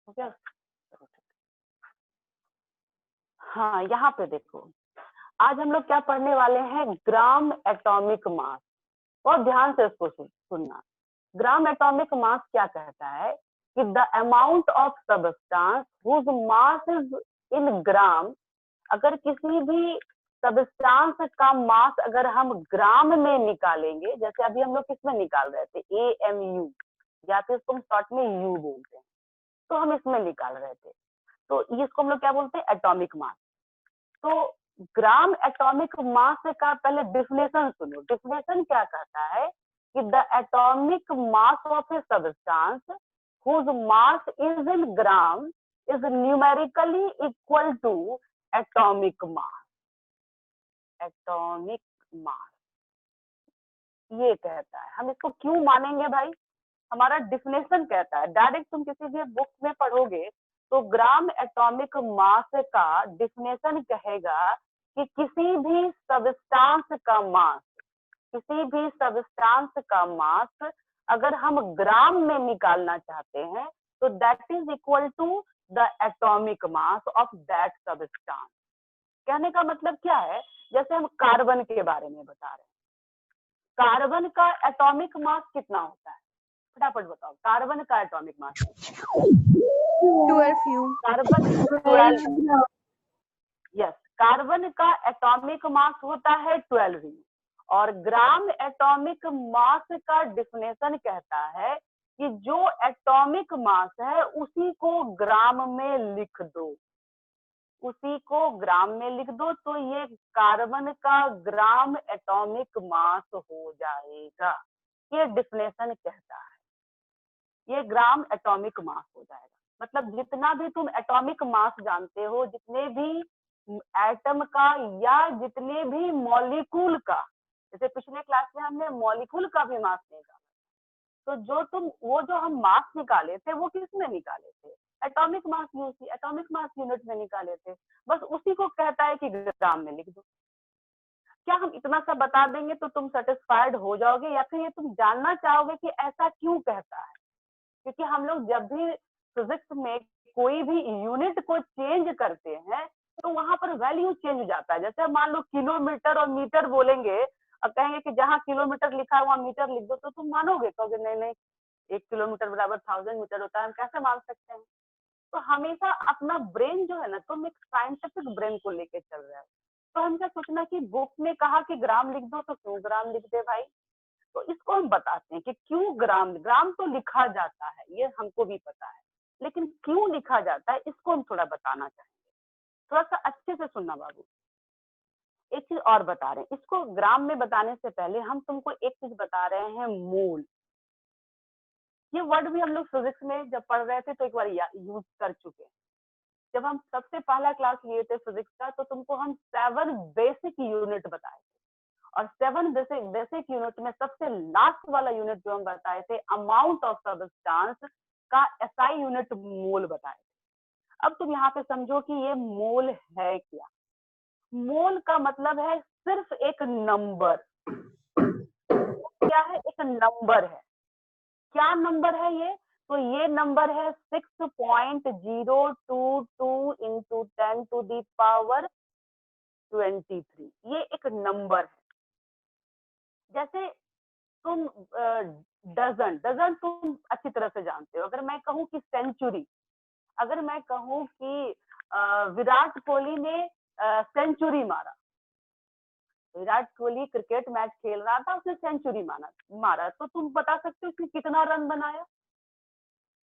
हो गया? हाँ, यहाँ पे देखो, आज हम लोग क्या पढ़ने वाले हैं, ग्राम एटॉमिक मास। बहुत ध्यान से इसको सुनना। ग्राम एटॉमिक मास क्या कहता है कि the amount of substance whose mass is in gram. अगर किसी भी सबस्टांस का मास अगर हम ग्राम में निकालेंगे, जैसे अभी हम लोग किसमें निकाल रहे थे, AMU, या फिर तुम शॉर्ट में U बोलते हैं, तो हम इसमें निकाल रहे थे। तो इसको हम लोग क्या बोलते हैं, एटॉमिक मास। तो ग्राम एटॉमिक मास का पहले डिफिनेशन सुनो। डिफिनेशन क्या कहता है कि the atomic mass of A substance whose mass is in gram is numerically equal to atomic mass. Atomic mass ये कहता है। हम इसको क्यों मानेंगे भाई, हमारा डिफिनेशन कहता है। डायरेक्ट तुम किसी भी बुक में पढ़ोगे तो ग्राम एटॉमिक मास का डिफिनेशन कहेगा कि किसी भी सबस्टांस का मास, किसी भी सबस्टांस का मास अगर हम ग्राम में निकालना चाहते हैं तो that is equal to the atomic mass of that substance. कहने का मतलब क्या है, जैसे हम कार्बन के बारे में बता रहे हैं, कार्बन का एटॉमिक मास कितना होता है, फटाफट बताओ, कार्बन का atomic mass 12 carbon 12, yes, carbon का एटॉमिक मास होता है 12। और ग्राम एटॉमिक मास का डिफिनेशन कहता है कि जो एटॉमिक मास है उसी को ग्राम में लिख दो, उसी को ग्राम में लिख दो, तो ये कार्बन का ग्राम एटॉमिक मास हो जाएगा। ये डिफिनेशन कहता है, ये ग्राम एटॉमिक मास हो जाएगा। मतलब जितना भी तुम एटॉमिक मास जानते हो, जितने भी एटम का या जितने भी मॉलिक्यूल का, जैसे पिछले क्लास में हमने मॉलिक्यूल का भी मास निकाला, तो वो जो हम मास निकाले थे वो किस में निकाले थे, atomic mass atomic mass unit में निकाले थे। बस उसी को कहता है कि ग्राम में लिख दो। क्या हम इतना सा बता देंगे तो तुम सेटिस्फाइड हो जाओगे, या फिर ये तुम जानना चाहोगे कि ऐसा क्यों कहता है? क्योंकि हम लोग जब भी फिजिक्स में कोई भी यूनिट को चेंज करते हैं तो वहां पर वैल्यू चेंज हो जाता है। जैसे मान लो किलोमीटर और मीटर बोलेंगे और कहेंगे कि जहाँ किलोमीटर लिखा है वहां मीटर लिख दो, तो तुम मानोगे, कहोगे नहीं नहीं 1 किलोमीटर बराबर 1000 मीटर होता है, हम कैसे मान सकते हैं? तो हमेशा अपना ब्रेन जो है ना, तुम एक साइंटिफिक ब्रेन को लेके चल रहे हो। तो हम क्या सोचना कि बुक में कहा कि ग्राम लिख दो तो क्यों ग्राम लिख दे भाई। तो इसको हम बताते हैं कि क्यों ग्राम, ग्राम तो लिखा जाता है ये हमको भी पता है, लेकिन क्यों लिखा जाता है इसको हम थोड़ा बताना चाहेंगे। थोड़ा सा अच्छे से सुनना बाबू। एक चीज और बता रहे हैं, इसको ग्राम में बताने से पहले हम तुमको एक चीज बता रहे हैं, मोल। ये वर्ड भी हम लोग फिजिक्स में जब पढ़ रहे थे तो एक बार यूज कर चुके हैं। जब हम सबसे पहला क्लास लिए थे फिजिक्स का तो तुमको हम 7 बेसिक यूनिट बताए थे, और 7 बेसिक यूनिट में सबसे लास्ट वाला यूनिट जो हम बताए थे, अमाउंट ऑफ सब्सटेंस का SI यूनिट मोल बताए थे। अब तुम यहाँ पे समझो कि ये मोल है क्या। मोल का मतलब है सिर्फ एक नंबर। क्या है, एक नंबर है। क्या नंबर है ये, तो ये नंबर है 6.022 इंटू 10⁻23। ये एक नंबर है। जैसे तुम डजन, डजन तुम अच्छी तरह से जानते हो। अगर मैं कहूँ कि सेंचुरी, अगर मैं कहूँ कि विराट कोहली ने सेंचुरी मारा, विराट कोहली क्रिकेट मैच खेल रहा था, उसने सेंचुरी मारा, तो तुम बता सकते हो उसने कितना रन बनाया।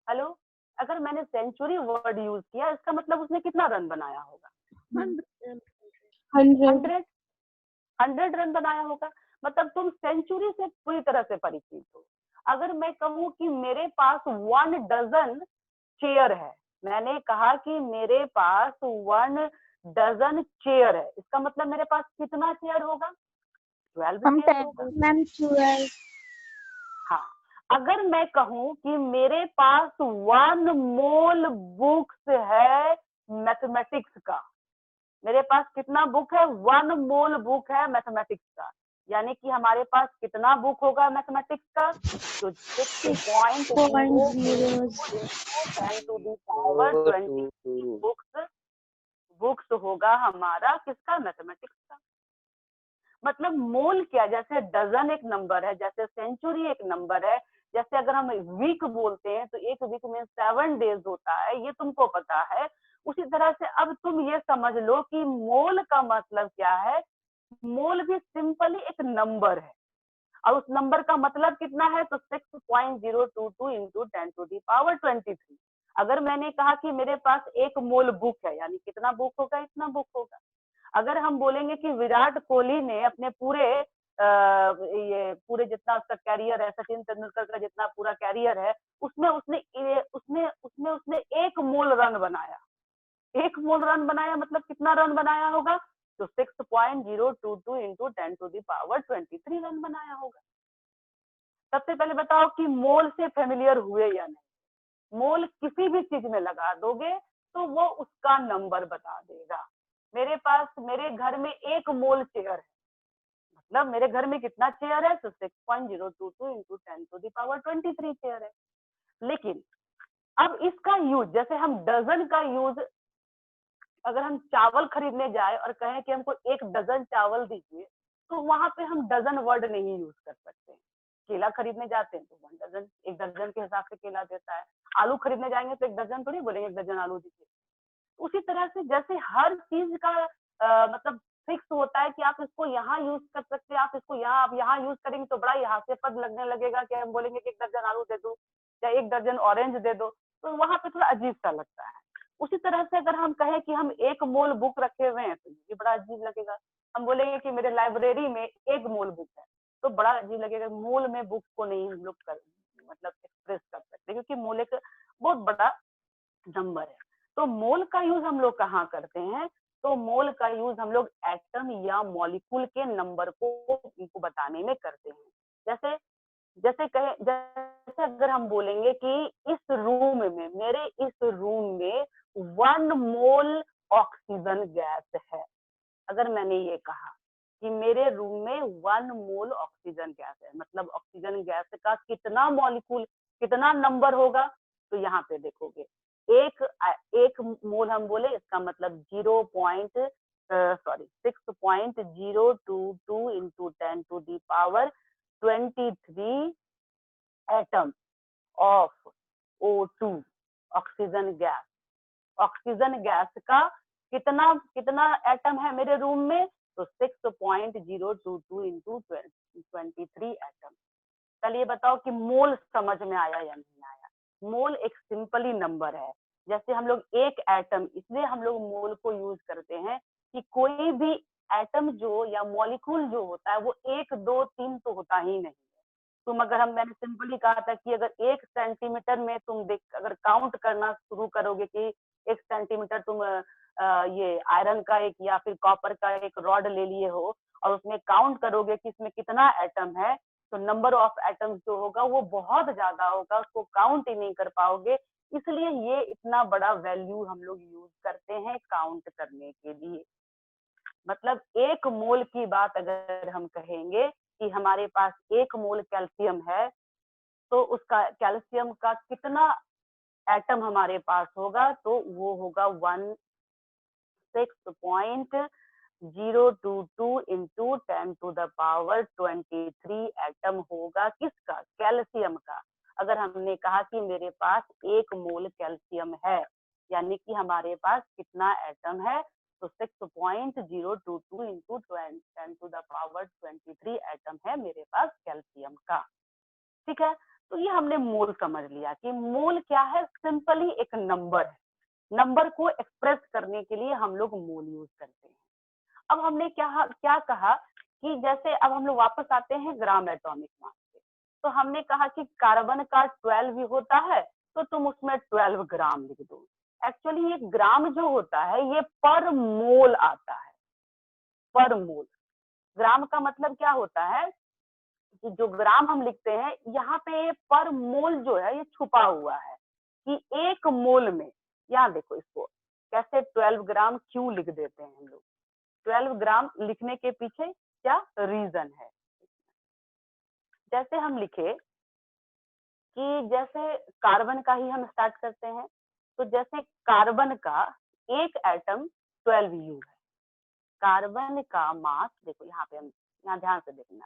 हेलो, अगर मैंने सेंचुरी वर्ड यूज किया इसका मतलब उसने कितना रन बनाया होगा, 100 रन बनाया होगा। मतलब तुम सेंचुरी से पूरी तरह से परिचित हो। अगर मैं कहूँ कि मेरे पास 1 डजन चेयर है, मैंने कहा कि मेरे पास 1 डजन चेयर है, इसका मतलब मेरे पास कितना चेयर होगा, 12 चेयर होगा। हाँ, अगर मैं कहूँ कि मेरे पास 1 मोल बुक्स है मैथमेटिक्स का, मेरे पास कितना बुक है, 1 मोल बुक है मैथमेटिक्स का, यानी कि हमारे पास कितना बुक होगा मैथमेटिक्स का, तो 6.0 बुक्स होगा हमारा किसका, मैथमेटिक्स का। मतलब मोल क्या, जैसे डजन एक नंबर है, जैसे सेंचुरी एक नंबर है, जैसे अगर हम वीक बोलते हैं तो एक वीक में 7 डेज होता है, ये तुमको पता है। उसी तरह से अब तुम ये समझ लो कि मोल का मतलब क्या है। मोल भी सिंपली एक नंबर है, और उस नंबर का मतलब कितना है, तो 6.022 इंटू 10⁻23। अगर मैंने कहा कि मेरे पास एक मोल बुक है, यानी कितना बुक होगा, इतना बुक होगा। अगर हम बोलेंगे कि विराट कोहली ने अपने पूरे ये पूरे जितना उसका कैरियर है, सचिन तेंदुलकर का जितना पूरा कैरियर है, उसमें उसने उसने उसमें उसने एक मोल रन बनाया। एक मोल रन बनाया मतलब कितना रन बनाया होगा, तो 6.022 इंटू 10⁻23 रन बनाया होगा। सबसे पहले बताओ कि मोल से फेमिलियर हुए या नहीं। मोल किसी भी चीज में लगा दोगे तो वो उसका नंबर बता देगा। मेरे पास मेरे घर में एक मोल चेयर है, मतलब मेरे घर में कितना चेयर है, तो 6.022 इंटू 10⁻23 चेयर है। लेकिन अब इसका यूज, जैसे हम डजन का यूज, अगर हम चावल खरीदने जाए और कहें कि हमको 1 डजन चावल दीजिए, तो वहां पे हम डजन वर्ड नहीं यूज कर सकते। केला खरीदने जाते हैं तो 1 डजन, 1 दर्जन के हिसाब से केला देता है। आलू खरीदने जाएंगे तो 1 दर्जन थोड़ी बोलेंगे 1 दर्जन आलू दीजिए। उसी तरह से जैसे हर चीज का मतलब फिक्स होता है कि आप इसको यहाँ यूज कर सकते हैं, आप इसको यहाँ, आप यहाँ यूज करेंगे तो बड़ा यहाँ से पद लगने लगेगा कि हम बोलेंगे कि 1 दर्जन आलू दे दो या 1 दर्जन ऑरेंज दे दो, तो वहां पे थोड़ा अजीब सा लगता है। उसी तरह से अगर हम कहें कि हम 1 मोल बुक रखे हुए हैं तो ये बड़ा अजीब लगेगा। हम बोलेंगे कि मेरे लाइब्रेरी में 1 मोल बुक है, तो बड़ा अजीब लगेगा। मोल में बुक को नहीं हम लोग कर मतलब एक्सप्रेस कर सकते, क्योंकि मोल एक बहुत बड़ा नंबर है। तो मोल का यूज हम लोग कहाँ करते हैं, तो मोल का यूज हम लोग एटम या मॉलिक्यूल के नंबर को बताने में करते हैं। जैसे जैसे अगर हम बोलेंगे कि इस रूम में, मेरे इस रूम में 1 मोल ऑक्सीजन गैस है। अगर मैंने ये कहा कि मेरे रूम में 1 मोल ऑक्सीजन गैस है, मतलब ऑक्सीजन गैस का कितना मॉलिक्यूल, कितना नंबर होगा, तो यहाँ पे देखोगे एक मोल हम बोले, इसका मतलब 6.022 into 10⁻23 atom of O2 oxygen gas. Oxygen gas का कितना कितना एटम है मेरे रूम में, तो 6.022 इंटू 23 एटम। चलिए बताओ कि मोल समझ में आया या नहीं आया। मोल एक सिंपली नंबर है। जैसे हम लोग एक एटम, इसलिए हम लोग मोल को यूज करते हैं कि कोई भी एटम जो या मॉलिक्यूल जो होता है वो 1 2 3 तो होता ही नहीं। तुम अगर मैंने सिंपली कहा था कि अगर 1 सेंटीमीटर में तुम देख अगर काउंट करना शुरू करोगे कि 1 सेंटीमीटर तुम ये आयरन का एक या फिर कॉपर का एक रॉड ले लिए हो और उसमें काउंट करोगे कि इसमें कितना एटम है, तो नंबर ऑफ एटम्स जो होगा वो बहुत ज्यादा होगा, उसको काउंट ही नहीं कर पाओगे। इसलिए ये इतना बड़ा वैल्यू हम लोग यूज करते हैं काउंट करने के लिए। मतलब 1 मोल की बात अगर हम कहेंगे कि हमारे पास 1 मोल कैल्शियम है, तो उसका कैल्शियम का कितना एटम हमारे पास होगा, तो वो होगा 16.022 इंटू 10⁻23 एटम होगा किसका, कैल्शियम का। अगर हमने कहा कि मेरे पास 1 मोल कैल्शियम है, यानी कि हमारे पास कितना एटम है, तो 6.022 इंटू 10⁻23 एटम है मेरे पास कैल्शियम का। ठीक है, तो ये हमने मोल समझ लिया कि मोल क्या है, सिंपली एक नंबर है। नंबर को एक्सप्रेस करने के लिए हम लोग मोल यूज करते हैं। अब हमने क्या क्या कहा कि जैसे अब हम लोग वापस आते हैं ग्राम एटॉमिक मास पे, तो हमने कहा कि कार्बन का 12 होता है, तो तुम उसमें 12 ग्राम लिख दो। एक्चुअली ये ग्राम जो होता है ये पर मोल आता है, पर मोल। ग्राम का मतलब क्या होता है कि जो ग्राम हम लिखते हैं यहाँ पे पर मोल जो है ये छुपा हुआ है कि 1 मोल में, यहाँ देखो इसको कैसे 12 ग्राम क्यों लिख देते हैं हम लोग। 12 ग्राम लिखने के पीछे क्या रीजन है। जैसे हम लिखे कि जैसे कार्बन का ही हम स्टार्ट करते हैं, तो जैसे कार्बन का एक एटम 12 यू है। कार्बन का मास देखो यहाँ पे, हम यहाँ ध्यान से देखना,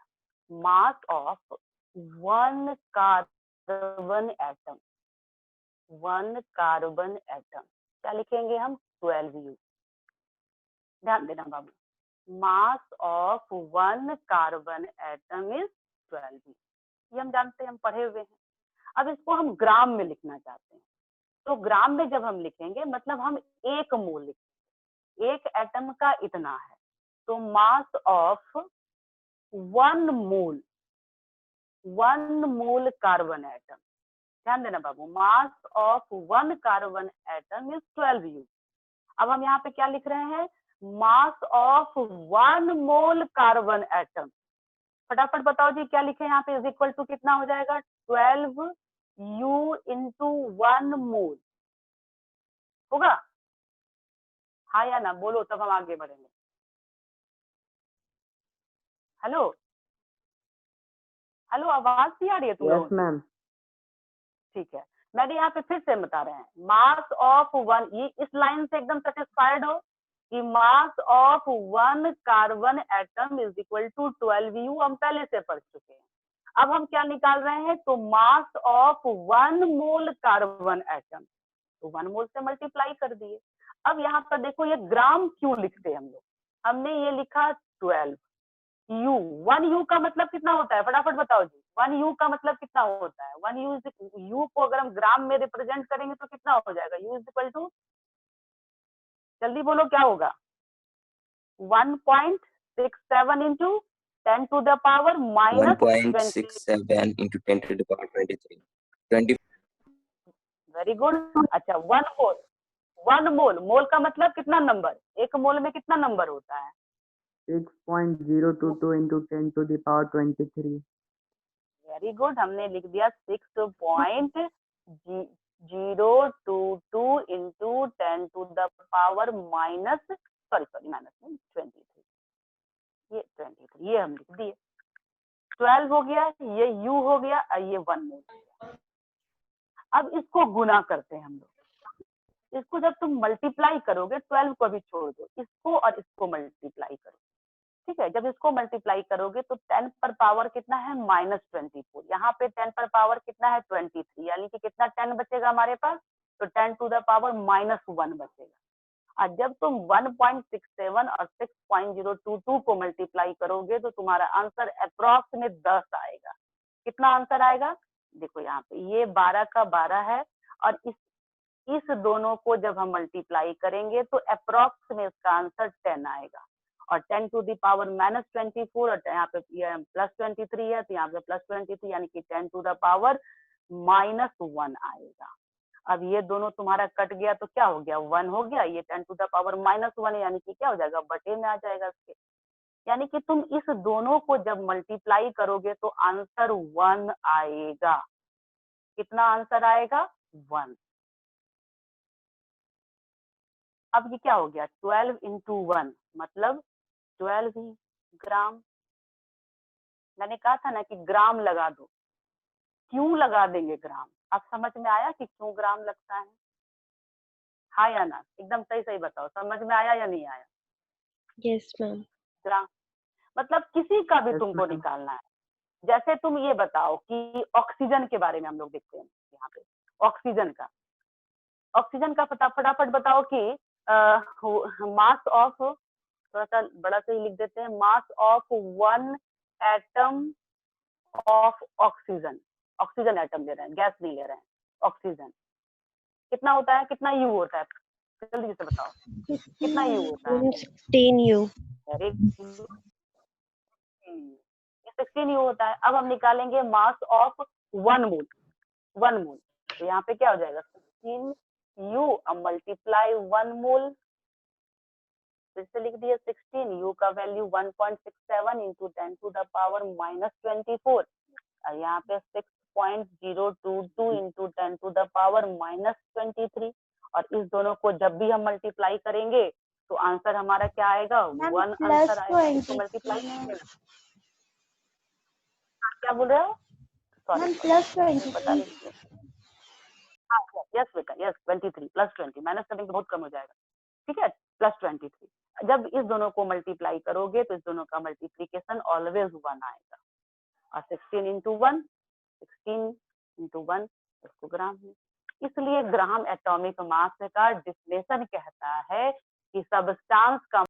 mass of one carbon atom, one carbon atom क्या लिखेंगे हम, 12 यू। ध्यान देना बाबू, mass of one carbon atom is 12 u, ये हम जानते हैं, हम पढ़े हुए हैं। अब इसको हम ग्राम में लिखना चाहते हैं, तो ग्राम में जब हम लिखेंगे मतलब हम एक मोल लिखेंगे, एक एटम का इतना है, तो mass of one mole carbon atom, ध्यान देना बाबू, mass of one carbon atom is 12 u. अब हम यहाँ पे क्या लिख रहे हैं, mass of one mole carbon atom. फटाफट बताओ जी क्या लिखे यहाँ पे, इज इक्वल टू कितना हो जाएगा, 12 यू इंटू वन मोल होगा, हाँ या ना बोलो, तब हम आगे बढ़ेंगे। हेलो हेलो, आवाज नहीं आ रही है तुम लोगों की? मैम। ठीक है, मैंने यहाँ पे फिर से बता रहे हैं, मास ऑफ वन, ये इस लाइन से एकदम सेटिस्फाइड हो कि mass of one carbon atom is equal to 12 u, हम पहले से पढ़ चुके हैं। अब हम क्या निकाल रहे हैं, तो mass of one mole carbon atom, तो वन मोल से मल्टीप्लाई कर दिए। अब यहाँ पर देखो ये ग्राम क्यों लिखते हैं हम लोग, हमने ये लिखा 12 यू, वन यू का मतलब कितना होता है, फटाफट बताओ जी, वन यू का मतलब कितना होता है, वन यू को अगर हम ग्राम में रिप्रेजेंट करेंगे तो कितना हो जाएगा, यू इज इक्वल टू, जल्दी बोलो क्या होगा, 1.67 into 10 to the power minus 1.67 into 10 to the power 23. 20. Very good. अच्छा, वन मोल का मतलब कितना नंबर, एक मोल में कितना नंबर होता है, 6.022 into 10 to the power 23। Very good, हमने लिख दिया 6.022 into 10 to the power minus, sorry minus नहीं 23, ये 23 ये हम लिख दिए, 12 हो गया, ये u हो गया, ये 1 मोल हो गया। अब इसको गुना करते हैं हम लोग, इसको जब तुम मल्टीप्लाई करोगे, 12 को भी छोड़ दो, इसको और इसको मल्टीप्लाई करो, ठीक है। जब इसको मल्टीप्लाई करोगे तो 10 पर पावर कितना है, -24, यहाँ पे 10 पर पावर कितना है, 23, यानी कि कितना 10 बचेगा हमारे पास, तो 10 टू द पावर -1 बचेगा। और जब तुम 1.67 और 6.022 को मल्टीप्लाई करोगे तो तुम्हारा आंसर अप्रॉक्स में 10 आएगा। कितना आंसर आएगा, देखो यहाँ पे ये 12 का 12 है, और इस दोनों को जब हम मल्टीप्लाई करेंगे तो अप्रॉक्स में इसका आंसर 10 आएगा, और 10 टू दी पावर -24, और यहाँ पे +23 है, तो यहाँ पे +23 यानी कि 10 टू द पावर -1 आएगा। अब ये दोनों तुम्हारा कट गया तो क्या हो गया, 1 हो गया, ये 10 टू द पावर -1 यानी कि क्या हो जाएगा, बटे में आ जाएगा इसके, यानी कि तुम इस दोनों को जब मल्टीप्लाई करोगे तो आंसर 1 आएगा। कितना आंसर आएगा, 1। अब ये क्या हो गया, 12 इंटू 1 मतलब 12 ही ग्राम। मैंने कहा था ना कि ग्राम लगा दो, क्यों लगा देंगे ग्राम, अब समझ में आया कि क्यों ग्राम लगता है, हाँ या ना, एकदम सही सही बताओ, समझ में आया या नहीं आया? Yes ma'am. ग्राम मतलब किसी का भी Yes, तुमको ma'am। निकालना है। जैसे तुम ये बताओ कि ऑक्सीजन के बारे में हम लोग देखते हैं यहाँ पे, ऑक्सीजन का फटाफट बताओ कि मास ऑफ, थोड़ा सा बड़ा से ही लिख देते हैं, mass of one atom of oxygen, oxygen atom ले रहे हैं, गैस नहीं ले रहे हैं, ऑक्सीजन कितना होता है, कितना यू होता है, जल्दी से बताओ कितना यू होता है, 16 यू। वेरी गुड, 16 यू होता है। अब हम निकालेंगे मास ऑफ वन मोल, तो यहाँ पे क्या हो जाएगा, 16 यू, अब मल्टीप्लाई 1 मोल, फिर से लिख दिया 16, यू का value 1.67 into 10 to the power -24, और यहाँ पे 6.022 इंटू 10 टू द पावर -23, और इस दोनों को जब भी हम मल्टीप्लाई करेंगे तो आंसर हमारा क्या आएगा, मैम 1 प्लस आंसर आएगा, इसको 23 मल्टीप्लाई करेंगे ना। क्या बोल रहे हो, सॉरी मैम प्लस पता 23 नहीं। हाँ यस बेटा, यस 23 प्लस 20, माइनस करेंगे बहुत कम हो जाएगा, ठीक है, प्लस 23। जब इस दोनों को मल्टीप्लाई करोगे तो इस दोनों का मल्टीप्लीकेशन ऑलवेज 1 आएगा, और 16 इंटू 1, 16 इंटू 1 इसको ग्राम में। इसलिए ग्राम एटॉमिक मास का डिफिनेशन कहता है कि सब्सटेंस का